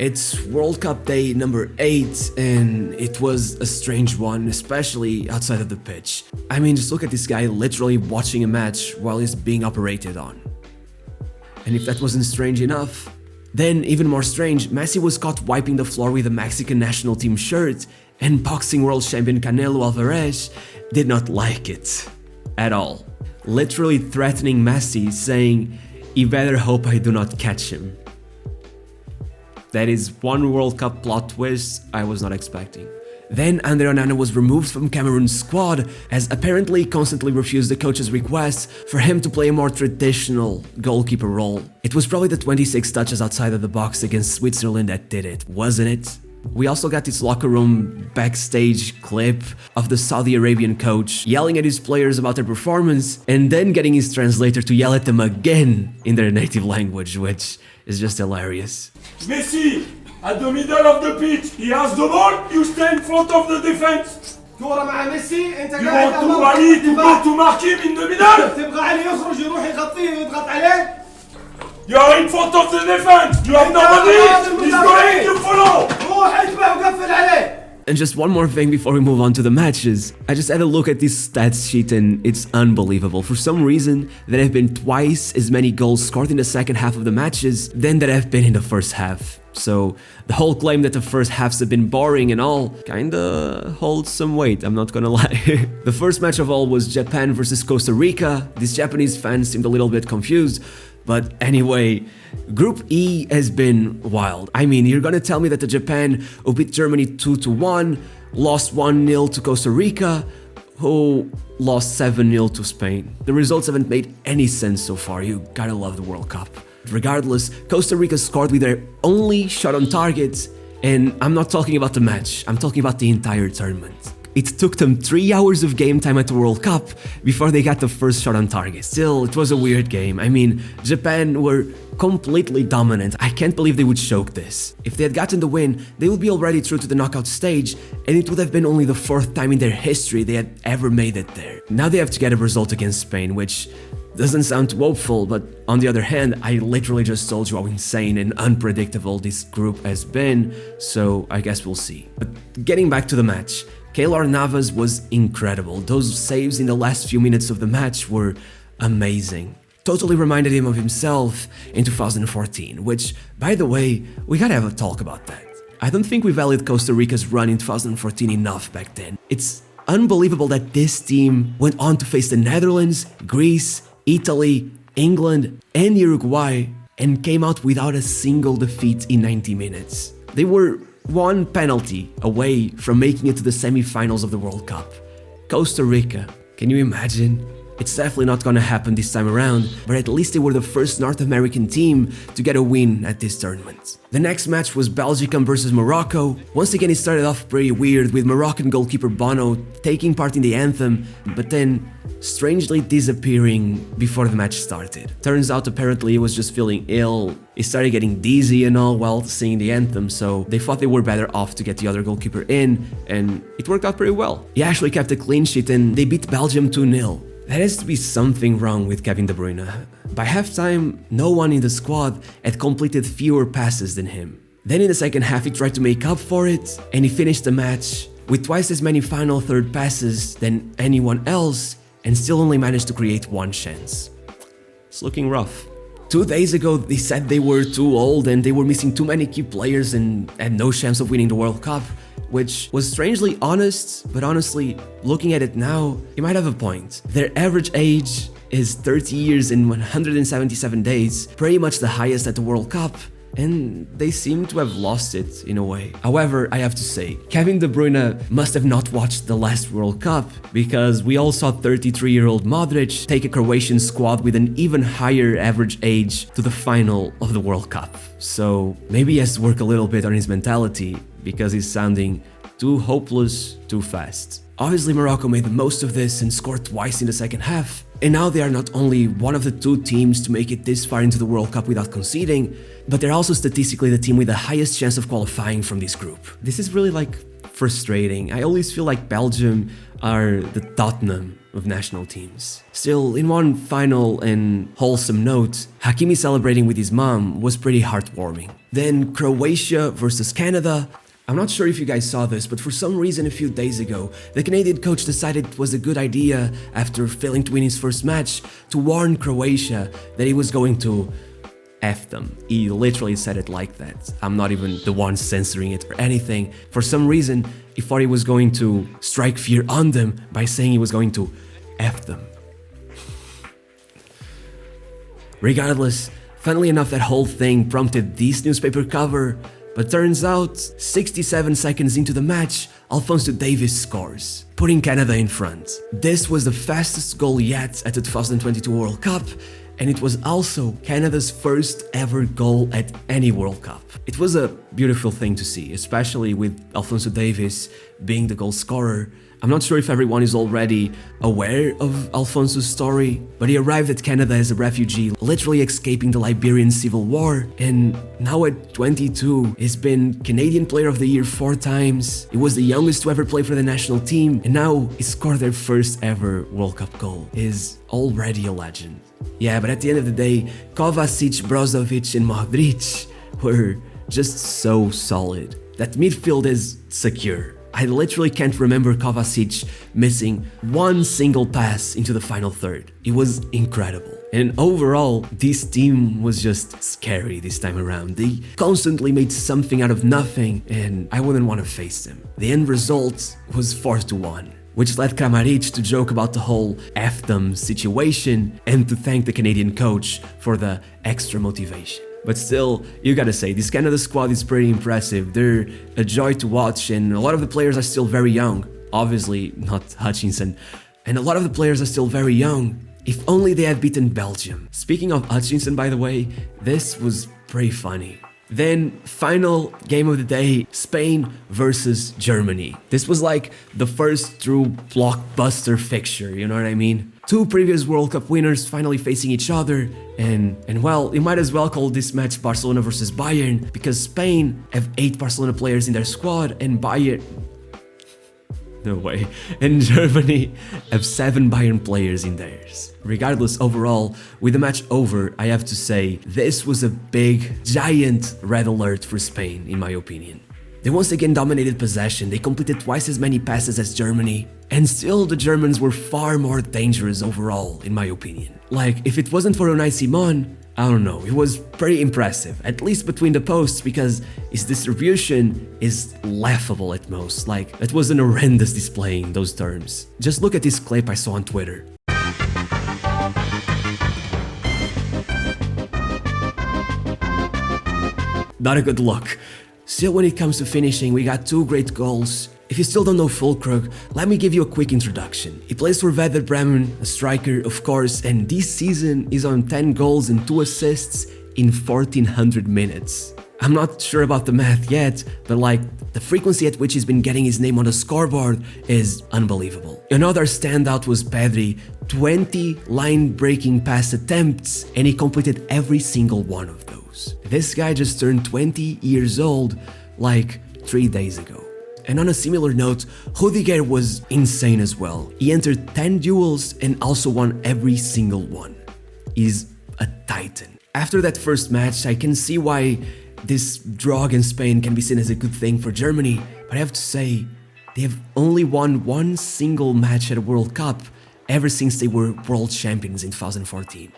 It's World Cup day number 8, and it was a strange one, especially outside of the pitch. I mean, just look at this guy literally watching a match while he's being operated on. And if that wasn't strange enough, then even more strange, Messi was caught wiping the floor with a Mexican national team shirt, and boxing world champion Canelo Alvarez did not like it at all. Literally threatening Messi, saying, "You better hope I do not catch him." That is one World Cup plot twist I was not expecting. Then Andre Onana was removed from Cameroon's squad, as apparently he constantly refused the coach's request for him to play a more traditional goalkeeper role. It was probably the 26 touches outside of the box against Switzerland that did it, wasn't it? We also got this locker room backstage clip of the Saudi Arabian coach yelling at his players about their performance and then getting his translator to yell at them again in their native language, which is just hilarious. Messi, at the middle of the pitch, he has the ball, you stay in front of the defense. كورة مع ميسي انت You want to rally to go to mark him in the middle? تبغى عليه يخرج يروح يغطيه ويضغط عليه. You are in front of the defense. You have nobody. He's going to follow. روح اتبع وقفل عليه. And just one more thing before we move on to the matches. I just had a look at this stats sheet and it's unbelievable. For some reason, there have been twice as many goals scored in the second half of the matches than there have been in the first half. So the whole claim that the first halves have been boring and all kinda holds some weight, I'm not gonna lie. The first match of all was Japan versus Costa Rica. These Japanese fans seemed a little bit confused. But anyway, Group E has been wild. I mean, you're gonna tell me that the Japan who beat Germany 2-1, lost 1-0 to Costa Rica, who lost 7-0 to Spain. The results haven't made any sense so far. You gotta love the World Cup. Regardless, Costa Rica scored with their only shot on target, and I'm not talking about the match, I'm talking about the entire tournament. It took them 3 hours of game time at the World Cup before they got the first shot on target. Still, it was a weird game. I mean, Japan were completely dominant. I can't believe they would choke this. If they had gotten the win, they would be already through to the knockout stage, and it would have been only the 4th time in their history they had ever made it there. Now they have to get a result against Spain, which doesn't sound too hopeful, but on the other hand, I literally just told you how insane and unpredictable this group has been, so I guess we'll see. But getting back to the match, Keylor Navas was incredible. Those saves in the last few minutes of the match were amazing. Totally reminded him of himself in 2014, which, by the way, we gotta have a talk about that. I don't think we valued Costa Rica's run in 2014 enough back then. It's unbelievable that this team went on to face the Netherlands, Greece, Italy, England, and Uruguay and came out without a single defeat in 90 minutes. They were one penalty away from making it to the semi-finals of the World Cup. Costa Rica, can you imagine? It's definitely not gonna happen this time around, but at least they were the first North American team to get a win at this tournament. The next match was Belgium versus Morocco. Once again, it started off pretty weird, with Moroccan goalkeeper Bono taking part in the anthem, but then strangely disappearing before the match started. Turns out apparently he was just feeling ill. He started getting dizzy and all while singing the anthem, so they thought they were better off to get the other goalkeeper in, and it worked out pretty well. He actually kept a clean sheet and they beat Belgium 2-0. There has to be something wrong with Kevin De Bruyne. By halftime, no one in the squad had completed fewer passes than him. Then in the second half, he tried to make up for it, and he finished the match with twice as many final third passes than anyone else, and still only managed to create one chance. It's looking rough. 2 days ago, they said they were too old and they were missing too many key players and had no chance of winning the World Cup, which was strangely honest, but honestly, looking at it now, you might have a point. Their average age is 30 years and 177 days, pretty much the highest at the World Cup, and they seem to have lost it in a way. However, I have to say, Kevin De Bruyne must have not watched the last World Cup, because we all saw 33-year-old Modric take a Croatian squad with an even higher average age to the final of the World Cup. So maybe he has to work a little bit on his mentality, because he's sounding too hopeless too fast. Obviously, Morocco made the most of this and scored twice in the second half, and now they are not only one of the 2 teams to make it this far into the World Cup without conceding, but they're also statistically the team with the highest chance of qualifying from this group. This is really like frustrating. I always feel like Belgium are the Tottenham of national teams. Still, in one final and wholesome note, Hakimi celebrating with his mom was pretty heartwarming. Then Croatia versus Canada. I'm not sure if you guys saw this, but for some reason a few days ago, the Canadian coach decided it was a good idea, after failing to win his first match, to warn Croatia that he was going to F them. He literally said it like that. I'm not even the one censoring it or anything. For some reason, he thought he was going to strike fear on them by saying he was going to F them. Regardless, funnily enough, that whole thing prompted this newspaper cover, but turns out, 67 seconds into the match, Alphonso Davies scores, putting Canada in front. This was the fastest goal yet at the 2022 World Cup, and it was also Canada's first ever goal at any World Cup. It was a beautiful thing to see, especially with Alphonso Davies being the goal scorer. I'm not sure if everyone is already aware of Alphonso's story, but he arrived at Canada as a refugee, literally escaping the Liberian Civil War, and now at 22, he's been Canadian Player of the Year 4 times, he was the youngest to ever play for the national team, and now he scored their first ever World Cup goal. He's already a legend. Yeah, but at the end of the day, Kovacic, Brozovic and Modric were just so solid. That midfield is secure. I literally can't remember Kovacic missing one single pass into the final third. It was incredible. And overall, this team was just scary this time around. They constantly made something out of nothing, and I wouldn't want to face them. The end result was 4-1. Which led Kramaric to joke about the whole F them situation and to thank the Canadian coach for the extra motivation. But still, you gotta say, this Canada squad is pretty impressive. They're a joy to watch, and a lot of the players are still very young. Obviously, not Hutchinson. And a lot of the players are still very young. If only they had beaten Belgium. Speaking of Hutchinson, by the way, this was pretty funny. Then, final game of the day, Spain versus Germany. This was like the first true blockbuster fixture, you know what I mean? Two previous World Cup winners finally facing each other, and well, you might as well call this match Barcelona versus Bayern, because Spain have 8 Barcelona players in their squad, and Bayern... No way. And Germany have 7 Bayern players in theirs. Regardless, overall, with the match over, I have to say, this was a big, giant red alert for Spain, in my opinion. They once again dominated possession, they completed twice as many passes as Germany, and still the Germans were far more dangerous overall, in my opinion. Like, if it wasn't for Unai Simon, I don't know, it was pretty impressive, at least between the posts, because his distribution is laughable at most. Like, it was an horrendous display in those terms. Just look at this clip I saw on Twitter. Not a good look. Still, when it comes to finishing, we got 2 great goals. If you still don't know Fulkrug, let me give you a quick introduction. He plays for Werder Bremen, a striker of course, and this season is on 10 goals and 2 assists in 1400 minutes. I'm not sure about the math yet, but like, the frequency at which he's been getting his name on the scoreboard is unbelievable. Another standout was Pedri, 20 line-breaking pass attempts, and he completed every single one of those. This guy just turned 20 years old, like 3 days ago. And on a similar note, Rudiger was insane as well. He entered 10 duels and also won every single one. He's a titan. After that first match, I can see why this draw against Spain can be seen as a good thing for Germany, but I have to say, they have only won one single match at a World Cup ever since they were world champions in 2014.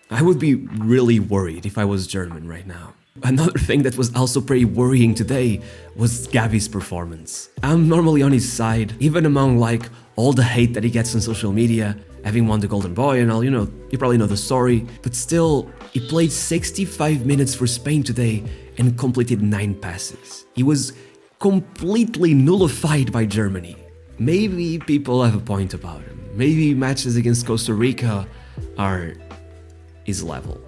I would be really worried if I was German right now. Another thing that was also pretty worrying today was Gavi's performance. I'm normally on his side, even among like all the hate that he gets on social media, having won the Golden Boy and all, you know, you probably know the story, but still, he played 65 minutes for Spain today and completed 9 passes. He was completely nullified by Germany. Maybe people have a point about him. Maybe matches against Costa Rica are his level.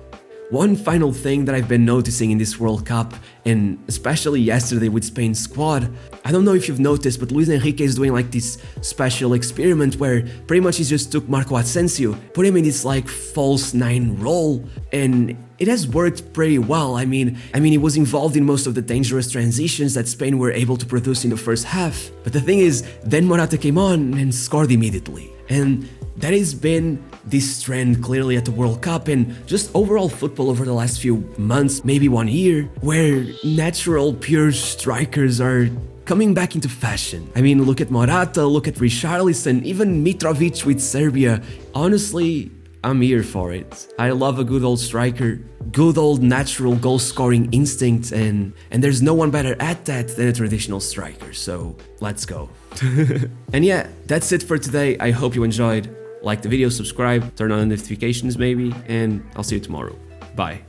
One final thing that I've been noticing in this World Cup, and especially yesterday with Spain's squad, I don't know if you've noticed, but Luis Enrique is doing like this special experiment where pretty much he just took Marco Asensio, put him in this like false 9 role, and it has worked pretty well. I mean, he was involved in most of the dangerous transitions that Spain were able to produce in the first half. But the thing is, then Morata came on and scored immediately. And that has been this trend clearly at the World Cup and just overall football over the last few months, maybe 1 year, where natural, pure strikers are coming back into fashion. I mean, look at Morata, look at Richarlison, even Mitrovic with Serbia. Honestly, I'm here for it. I love a good old striker, good old natural goal-scoring instinct, and there's no one better at that than a traditional striker, so let's go. And yeah, that's it for today. I hope you enjoyed. Like the video, subscribe, turn on notifications maybe, and I'll see you tomorrow. Bye.